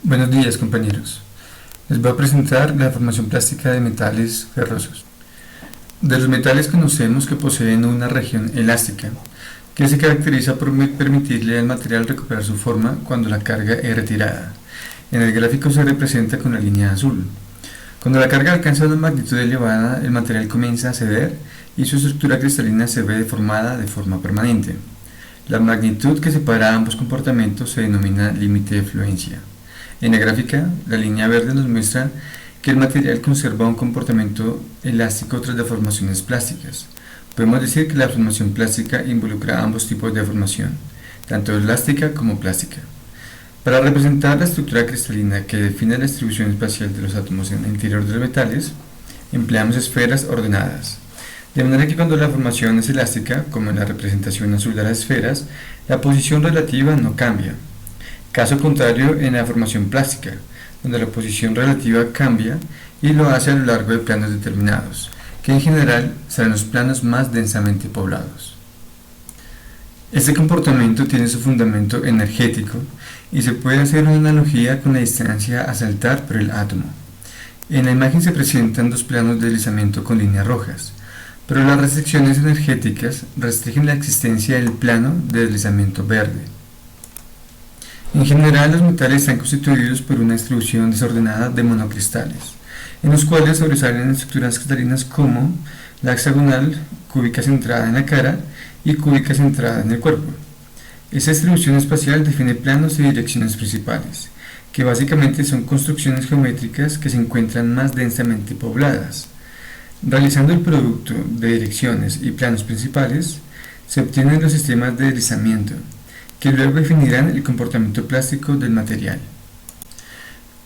Buenos días, compañeros. Les voy a presentar la formación plástica de metales ferrosos. De los metales conocemos que poseen una región elástica, que se caracteriza por permitirle al material recuperar su forma cuando la carga es retirada. En el gráfico se representa con la línea azul. Cuando la carga alcanza una magnitud elevada, el material comienza a ceder y su estructura cristalina se ve deformada de forma permanente. La magnitud que separa ambos comportamientos se denomina límite de fluencia. En la gráfica, la línea verde nos muestra que el material conserva un comportamiento elástico tras deformaciones plásticas. Podemos decir que la formación plástica involucra ambos tipos de deformación, tanto elástica como plástica. Para representar la estructura cristalina que define la distribución espacial de los átomos en el interior de los metales, empleamos esferas ordenadas. De manera que cuando la formación es elástica, como en la representación azul de las esferas, la posición relativa no cambia. Caso contrario en la formación plástica, donde la posición relativa cambia y lo hace a lo largo de planos determinados, que en general serán los planos más densamente poblados. Este comportamiento tiene su fundamento energético y se puede hacer una analogía con la distancia a saltar por el átomo. En la imagen se presentan dos planos de deslizamiento con líneas rojas, pero las restricciones energéticas restringen la existencia del plano de deslizamiento verde. En general, los metales están constituidos por una distribución desordenada de monocristales, en los cuales sobresalen estructuras cristalinas como la hexagonal, cúbica centrada en la cara y cúbica centrada en el cuerpo. Esta distribución espacial define planos y direcciones principales, que básicamente son construcciones geométricas que se encuentran más densamente pobladas. Realizando el producto de direcciones y planos principales, se obtienen los sistemas de deslizamiento, que luego definirán el comportamiento plástico del material.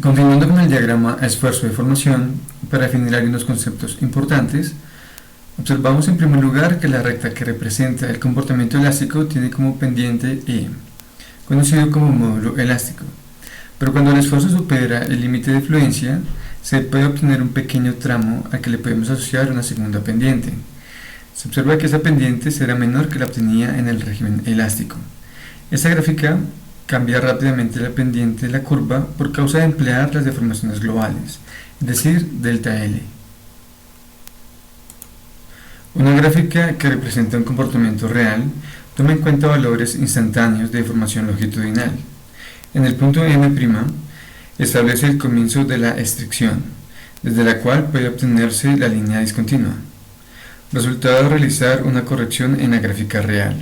Continuando con el diagrama a esfuerzo de formación, para definir algunos conceptos importantes, observamos en primer lugar que la recta que representa el comportamiento elástico tiene como pendiente E, conocido como módulo elástico, pero cuando el esfuerzo supera el límite de fluencia, se puede obtener un pequeño tramo al que le podemos asociar una segunda pendiente. Se observa que esa pendiente será menor que la obtenida en el régimen elástico. Esta gráfica cambia rápidamente la pendiente de la curva por causa de emplear las deformaciones globales, es decir, delta L. Una gráfica que representa un comportamiento real toma en cuenta valores instantáneos de deformación longitudinal. En el punto M', establece el comienzo de la estricción, desde la cual puede obtenerse la línea discontinua. Resultado de realizar una corrección en la gráfica real.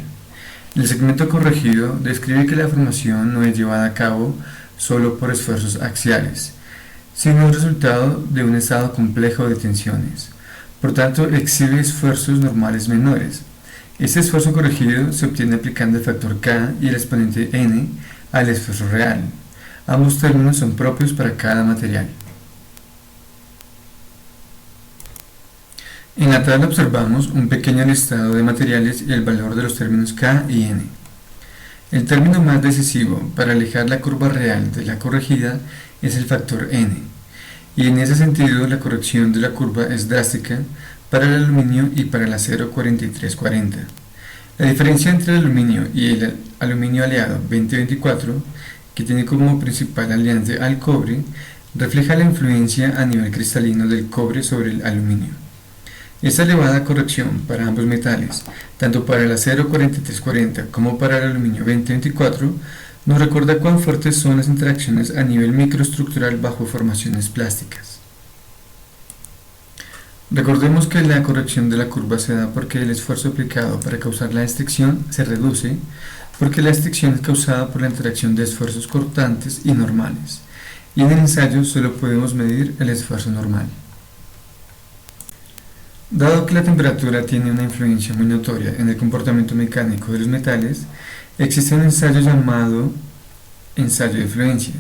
El segmento corregido describe que la formación no es llevada a cabo solo por esfuerzos axiales, sino el resultado de un estado complejo de tensiones. Por tanto, exhibe esfuerzos normales menores. Este esfuerzo corregido se obtiene aplicando el factor K y el exponente n al esfuerzo real. Ambos términos son propios para cada material. En la tabla observamos un pequeño listado de materiales y el valor de los términos K y N. El término más decisivo para alejar la curva real de la corregida es el factor N, y en ese sentido la corrección de la curva es drástica para el aluminio y para el acero 4340. La diferencia entre el aluminio y el aluminio aliado 2024, que tiene como principal aliante al cobre, refleja la influencia a nivel cristalino del cobre sobre el aluminio. Esta elevada corrección para ambos metales, tanto para el acero 4340 como para el aluminio 2024, nos recuerda cuán fuertes son las interacciones a nivel microestructural bajo formaciones plásticas. Recordemos que la corrección de la curva se da porque el esfuerzo aplicado para causar la estricción se reduce, porque la estricción es causada por la interacción de esfuerzos cortantes y normales, y en el ensayo solo podemos medir el esfuerzo normal. Dado que la temperatura tiene una influencia muy notoria en el comportamiento mecánico de los metales, existe un ensayo llamado ensayo de fluencia.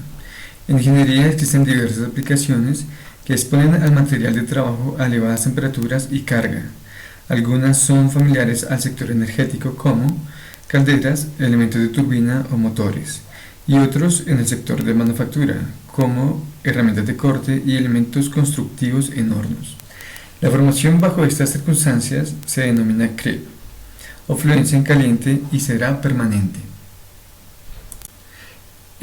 En ingeniería existen diversas aplicaciones que exponen al material de trabajo a elevadas temperaturas y carga. Algunas son familiares al sector energético como calderas, elementos de turbina o motores, y otros en el sector de manufactura como herramientas de corte y elementos constructivos en hornos. La formación bajo estas circunstancias se denomina creep, o fluencia en caliente, y será permanente.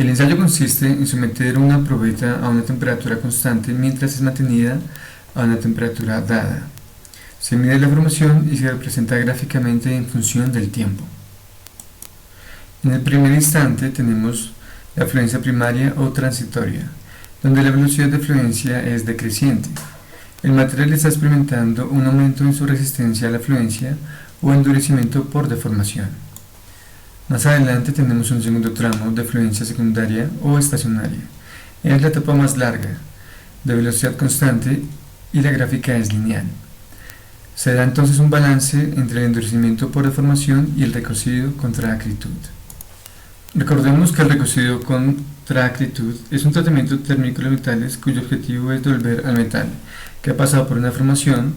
El ensayo consiste en someter una probeta a una temperatura constante mientras es mantenida a una temperatura dada. Se mide la formación y se representa gráficamente en función del tiempo. En el primer instante tenemos la fluencia primaria o transitoria, donde la velocidad de fluencia es decreciente. El material está experimentando un aumento en su resistencia a la fluencia o endurecimiento por deformación. Más adelante tenemos un segundo tramo de fluencia secundaria o estacionaria. Es la etapa más larga, de velocidad constante, y la gráfica es lineal. Se da entonces un balance entre el endurecimiento por deformación y el recocido contra acritud. Recordemos que el recocido contra acritud es un tratamiento térmico de los metales cuyo objetivo es devolver al metal, que ha pasado por una formación,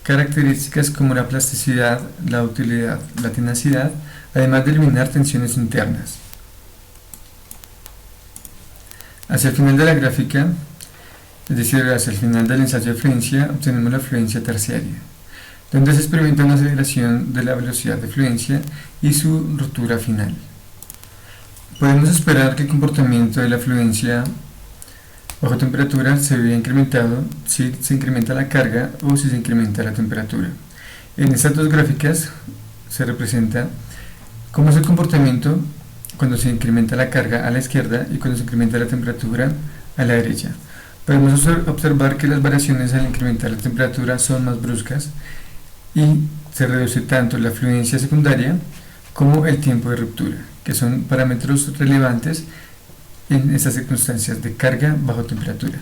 características como la plasticidad, la utilidad, la tenacidad, además de eliminar tensiones internas. Hacia el final de la gráfica, es decir, hacia el final del ensayo de fluencia, obtenemos la fluencia terciaria, donde se experimenta una aceleración de la velocidad de fluencia y su ruptura final. Podemos esperar que el comportamiento de la fluencia bajo temperatura se vea incrementado si se incrementa la carga o si se incrementa la temperatura. En estas dos gráficas se representa cómo es el comportamiento cuando se incrementa la carga a la izquierda y cuando se incrementa la temperatura a la derecha. Podemos observar que las variaciones al incrementar la temperatura son más bruscas y se reduce tanto la fluencia secundaria como el tiempo de ruptura, que son parámetros relevantes en estas circunstancias de carga bajo temperatura.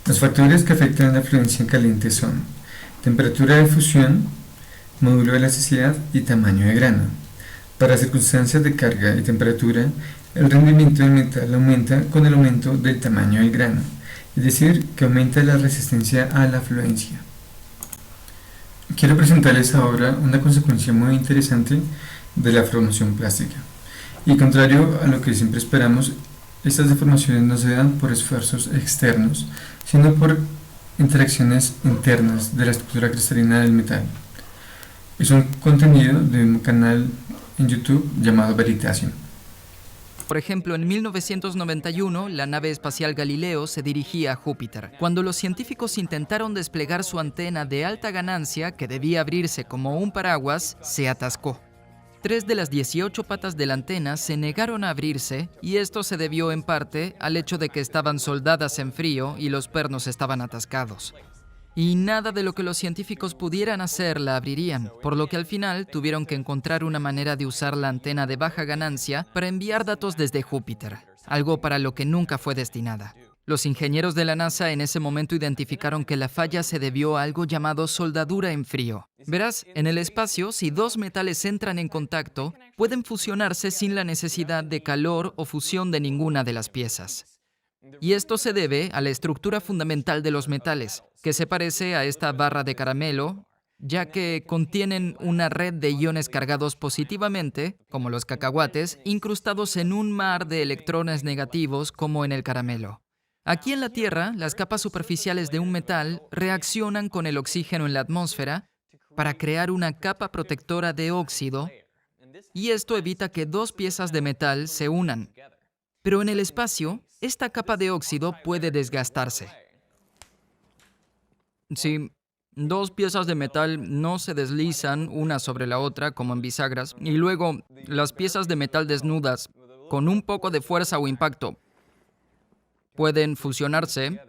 Los factores que afectan la fluencia caliente son temperatura de fusión, módulo de elasticidad y tamaño de grano. Para circunstancias de carga y temperatura, el rendimiento del metal aumenta con el aumento del tamaño del grano, es decir, que aumenta la resistencia a la fluencia. Quiero presentarles ahora una consecuencia muy interesante de la formación plástica. Y contrario a lo que siempre esperamos, estas deformaciones no se dan por esfuerzos externos, sino por interacciones internas de la estructura cristalina del metal. Es un contenido de un canal en YouTube llamado Veritasium. Por ejemplo, en 1991, la nave espacial Galileo se dirigía a Júpiter. Cuando los científicos intentaron desplegar su antena de alta ganancia, que debía abrirse como un paraguas, se atascó. 3 de las 18 patas de la antena se negaron a abrirse, y esto se debió en parte al hecho de que estaban soldadas en frío y los pernos estaban atascados. Y nada de lo que los científicos pudieran hacer la abrirían, por lo que al final tuvieron que encontrar una manera de usar la antena de baja ganancia para enviar datos desde Júpiter, algo para lo que nunca fue destinada. Los ingenieros de la NASA en ese momento identificaron que la falla se debió a algo llamado soldadura en frío. Verás, en el espacio, si dos metales entran en contacto, pueden fusionarse sin la necesidad de calor o fusión de ninguna de las piezas. Y esto se debe a la estructura fundamental de los metales, que se parece a esta barra de caramelo, ya que contienen una red de iones cargados positivamente, como los cacahuates, incrustados en un mar de electrones negativos como en el caramelo. Aquí en la Tierra, las capas superficiales de un metal reaccionan con el oxígeno en la atmósfera para crear una capa protectora de óxido, y esto evita que dos piezas de metal se unan. Pero en el espacio, esta capa de óxido puede desgastarse. Si dos piezas de metal no se deslizan una sobre la otra como en bisagras, y luego las piezas de metal desnudas, con un poco de fuerza o impacto, pueden fusionarse,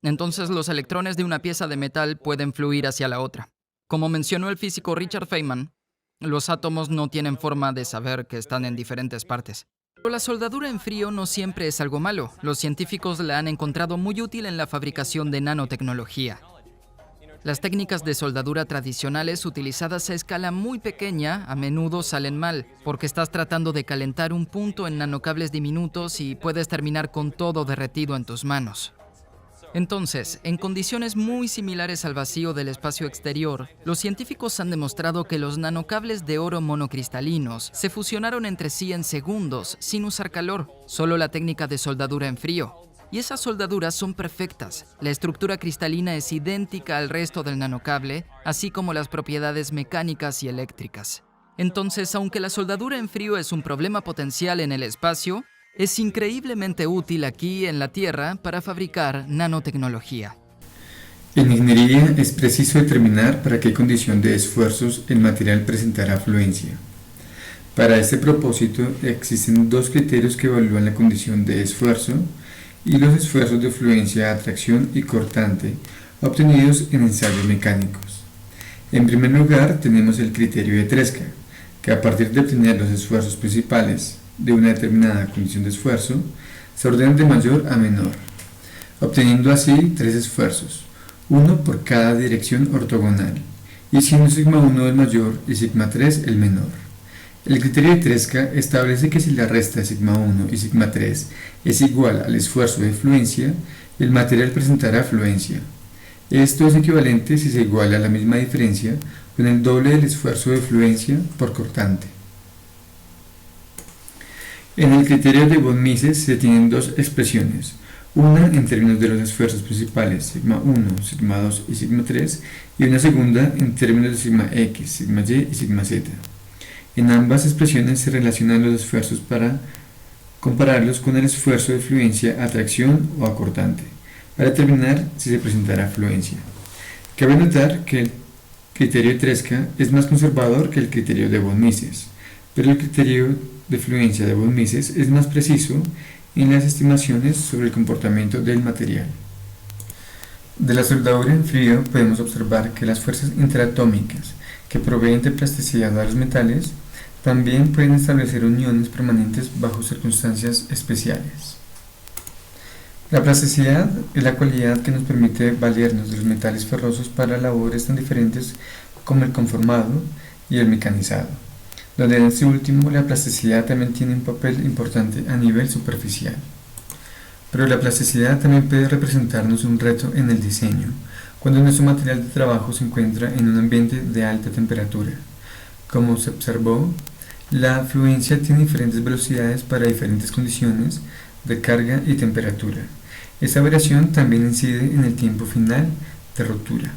entonces los electrones de una pieza de metal pueden fluir hacia la otra. Como mencionó el físico Richard Feynman, los átomos no tienen forma de saber que están en diferentes partes. Pero la soldadura en frío no siempre es algo malo. Los científicos la han encontrado muy útil en la fabricación de nanotecnología. Las técnicas de soldadura tradicionales utilizadas a escala muy pequeña a menudo salen mal, porque estás tratando de calentar un punto en nanocables diminutos y puedes terminar con todo derretido en tus manos. Entonces, en condiciones muy similares al vacío del espacio exterior, los científicos han demostrado que los nanocables de oro monocristalinos se fusionaron entre sí en segundos, sin usar calor, solo la técnica de soldadura en frío. Y esas soldaduras son perfectas. La estructura cristalina es idéntica al resto del nanocable, así como las propiedades mecánicas y eléctricas. Entonces, aunque la soldadura en frío es un problema potencial en el espacio, es increíblemente útil aquí en la Tierra para fabricar nanotecnología. En ingeniería es preciso determinar para qué condición de esfuerzos el material presentará fluencia. Para este propósito existen dos criterios que evalúan la condición de esfuerzo y los esfuerzos de fluencia, atracción y cortante obtenidos en ensayos mecánicos. En primer lugar tenemos el criterio de Tresca, que a partir de obtener los esfuerzos principales de una determinada condición de esfuerzo, se ordenan de mayor a menor, obteniendo así tres esfuerzos, uno por cada dirección ortogonal, y siendo sigma 1 el mayor y sigma 3 el menor. El criterio de Tresca establece que si la resta de sigma 1 y sigma 3 es igual al esfuerzo de fluencia, el material presentará fluencia. Esto es equivalente si se iguala la misma diferencia con el doble del esfuerzo de fluencia por cortante. En el criterio de von Mises se tienen dos expresiones, una en términos de los esfuerzos principales, sigma 1, sigma 2 y sigma 3, y una segunda en términos de sigma x, sigma y y sigma z. En ambas expresiones se relacionan los esfuerzos para compararlos con el esfuerzo de fluencia, atracción o acortante, para determinar si se presentará fluencia. Cabe notar que el criterio de Tresca es más conservador que el criterio de von Mises, pero el criterio de fluencia de von Mises es más preciso en las estimaciones sobre el comportamiento del material. De la soldadura en frío podemos observar que las fuerzas interatómicas que proveen de plasticidad a los metales también pueden establecer uniones permanentes bajo circunstancias especiales. La plasticidad es la cualidad que nos permite valernos de los metales ferrosos para labores tan diferentes como el conformado y el mecanizado, donde en este último la plasticidad también tiene un papel importante a nivel superficial. Pero la plasticidad también puede representarnos un reto en el diseño, cuando nuestro material de trabajo se encuentra en un ambiente de alta temperatura. Como se observó, la fluencia tiene diferentes velocidades para diferentes condiciones de carga y temperatura. Esta variación también incide en el tiempo final de rotura.